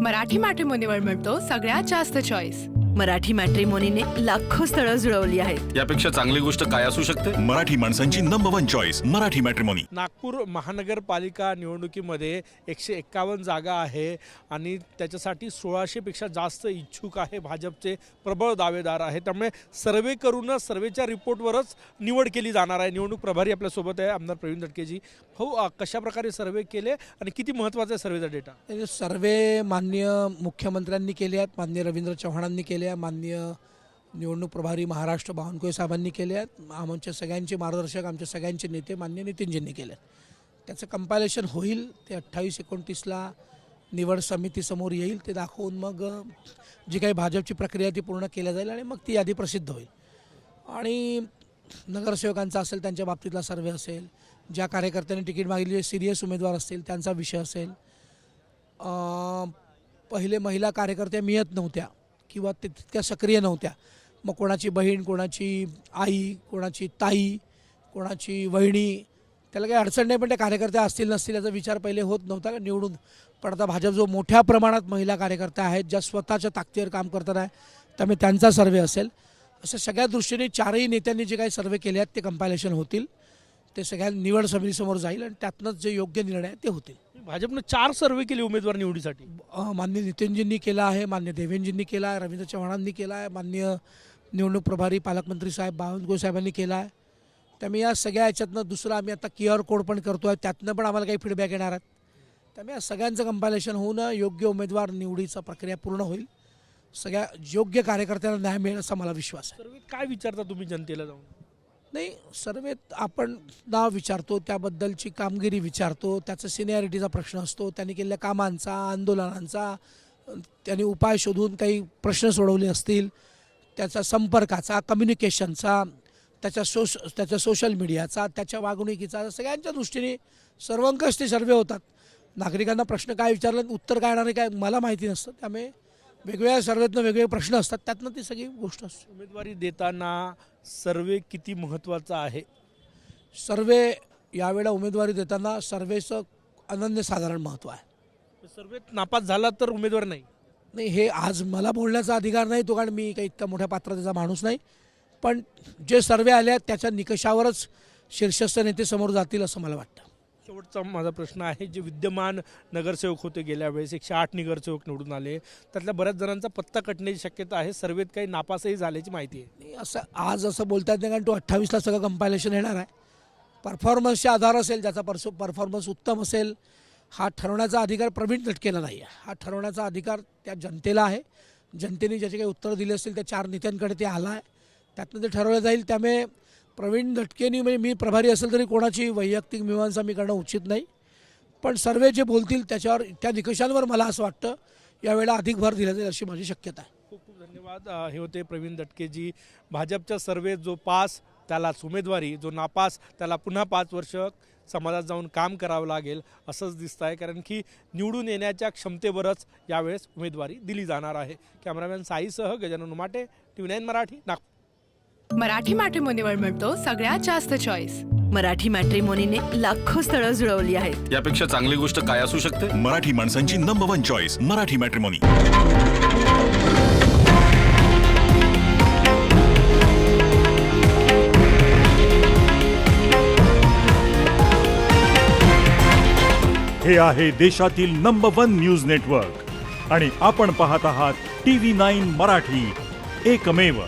मराठी मॅट्रिमोनीवर मिळतो सगळ्यात जास्त चॉईस। मराठी मॅट्रिमोनीने लाखो स्थळं जुळवली आहेत। यापेक्षा चांगली गोष्ट काय असू शकते? मराठी माणसांची number 1 choice Marathi matrimony. Nagpur महानगरपालिका निवडणुकीमध्ये 151 जागा आहे आणि त्याच्यासाठी 1600 पेक्षा जास्त इच्छुक आहे। भाजपचे प्रबळ दावेदार आहे, त्यामुळे सर्वे करूनच सर्वेच्या रिपोर्टवरच निवड केली जाणार आहे। निवडणूक प्रभारी आपल्यासोबत आहे आमदार प्रवीण दटकेजी। हो, कशा प्रकारे सर्वे केले आणि किती महत्त्वाचा आहे सर्वेचा डेटा? सर्वे माननीय मुख्यमंत्र्यांनी केले आहेत, माननीय रवींद्र चव्हाणांनी केले आहे, माननीय निवडणूक प्रभारी महाराष्ट्र बावनकुळे साहेबांनी केले आहेत, आमच्या सगळ्यांचे मार्गदर्शक आमच्या सगळ्यांचे नेते माननीय नितीनजींनी केले आहेत। त्याचं कंपायलेशन होईल, ते 28-29ला निवड समितीसमोर येईल, ते दाखवून मग जी काही भाजपची प्रक्रिया ती पूर्ण केल्या जाईल आणि मग ती यादी प्रसिद्ध होईल। आणि नगरसेवकांचा असेल त्यांच्या बाबतीतला सर्वे असेल, ज्या कार्यकर्त्यांनी तिकीट मागितली सिरियस उमेदवार असतील त्यांचा विषय असेल, पहिले महिला कार्यकर्त्या मिळत नव्हत्या किंवा ते तितक्या सक्रिय नव्हत्या, मग कोणाची बहीण, कोणाची आई, कोणाची ताई, कोणाची वहिनी, त्याला काही अडचण नाही, पण त्या कार्यकर्त्या असतील नसतील याचा विचार पहिले होत नव्हता निवडून। पण आता भाजप जो मोठ्या प्रमाणात महिला कार्यकर्त्या आहेत ज्या स्वतःच्या ताकदीवर काम करतात आहे, त्यामुळे त्यांचा सर्वे असेल। असं सगळ्या दृष्टीने चारही नेत्यांनी जे काही सर्वे केले आहेत ते कंपायलेशन होतील, ते सगळ्या निवड समितीसमोर जाईल आणि त्यातनंच जे योग्य निर्णय आहेत ते होतील। भाजपनं 4 सर्वे केले उमेदवार निवडीसाठी। माननीय नितीनजींनी केला आहे, माननीय देवेंजींनी केला आहे, रवींद्र चव्हाणांनी केला आहे, माननीय निवडणूक प्रभारी पालकमंत्री साहेब बावनकुळे साहेबांनी केला आहे। त्यामुळे या सगळ्या याच्यातनं दुसरं आम्ही आता QR कोड पण करतो आहे, त्यातनं पण आम्हाला काही फीडबॅक येणार आहेत। त्यामुळे या सगळ्यांचं कंपायलेशन होऊन योग्य उमेदवार निवडीचा प्रक्रिया पूर्ण होईल, सगळ्या योग्य कार्यकर्त्यांना न्याय मिळेल असा मला विश्वास आहे। सर्वे काय विचारता तुम्ही जनतेला जाऊन? नाही, सर्वेत आपण नाव विचारतो, त्याबद्दलची कामगिरी विचारतो, त्याचा सिनियरिटीचा प्रश्न असतो, त्यांनी केलेल्या कामांचा, आंदोलनांचा, त्यांनी उपाय शोधून काही प्रश्न सोडवले असतील, त्याचा संपर्काचा, कम्युनिकेशनचा, त्याच्या सोशल मीडियाचा, त्याच्या वागणुकीचा, सगळ्यांच्या दृष्टीने सर्वंकष ते सर्वे होतात। नागरिकांना प्रश्न काय विचारले उत्तर काय येणार आहे काय मला माहिती नसतं, त्यामुळे वेगवेगळ्या सर्वेतनं वेगवेगळे प्रश्न असतात, त्यातनं ती सगळी गोष्ट असते। उमेदवारी देताना सर्वे किती महत्त्वाचा आहे? सर्वे यावेळेला उमेदवारी देताना सर्वेचं अनन्यसाधारण महत्त्व आहे। सर्वेत नापास झाला तर उमेदवार नाही? नाही, हे आज मला बोलण्याचा अधिकार नाही तो, कारण मी काही इतका मोठ्या पात्रतेचा माणूस नाही, पण जे सर्वे आले आहेत त्याच्या निकषावरच शीर्षस्थ नेते समोर जातील असं मला वाटतं। शेवटचा माझा प्रश्न आहे, जे विद्यमान नगरसेवक होते गेल्या वेळेस 108 नगरसेवक निवडून आले, त्यातल्या बऱ्याच जणांचा पत्ता कटण्याची शक्यता आहे, सर्वेत काही नापासही झाल्याची माहिती आहे। असं आज असं बोलतात नाही, कारण तो 28ला सगळं कंपायलेशन येणार आहे। परफॉर्मन्सचे आधार असेल, ज्याचा परफॉर्मन्स उत्तम असेल, हा ठरवण्याचा अधिकार प्रवीण दटकेला नाही आहे, हा ठरवण्याचा अधिकार त्या जनतेला आहे। जनतेने ज्याचे काही उत्तर दिले असतील त्या 4 नेत्यांकडे ते आला आहे, त्यातनं ते ठरवलं जाईल। त्यामुळे प्रवीण दटकेनी, म्हणजे मी प्रभारी असेल तरी कोणाची वैयक्तिक मीमांसा मी करणं उचित नाही, पण सर्वे जे बोलतील त्याच्यावर, त्या निकषांवर मला असं वाटतं यावेळेला अधिक भर दिला जाईल अशी माझी शक्यता आहे। खूप खूप धन्यवाद। हे होते प्रवीण दटकेजी। भाजपच्या सर्वेत जो पास त्यालाच उमेदवारी, जो नापास त्याला पुन्हा 5 वर्ष समाजात जाऊन काम करावं लागेल असंच दिसतं आहे, कारण की निवडून येण्याच्या क्षमतेवरच यावेळेस उमेदवारी दिली जाणार आहे। कॅमेरामॅन साईसह गजानन उमाटे, TV9 मराठी, नागपूर। मराठी मॅट्रिमोनीवर मिळतो सगळ्यात जास्त चॉईस। मराठी मॅट्रिमोनीने लाखो स्थळं जुळवली आहेत। यापेक्षा चांगली गोष्ट काय असू शकते? मराठी माणसांची नंबर 1 चॉईस मराठी मॅट्रिमोनी। हे आहे देशातील नंबर 1 न्यूज नेटवर्क आणि आपण पाहत आहात TV9 मराठी, एकमेव।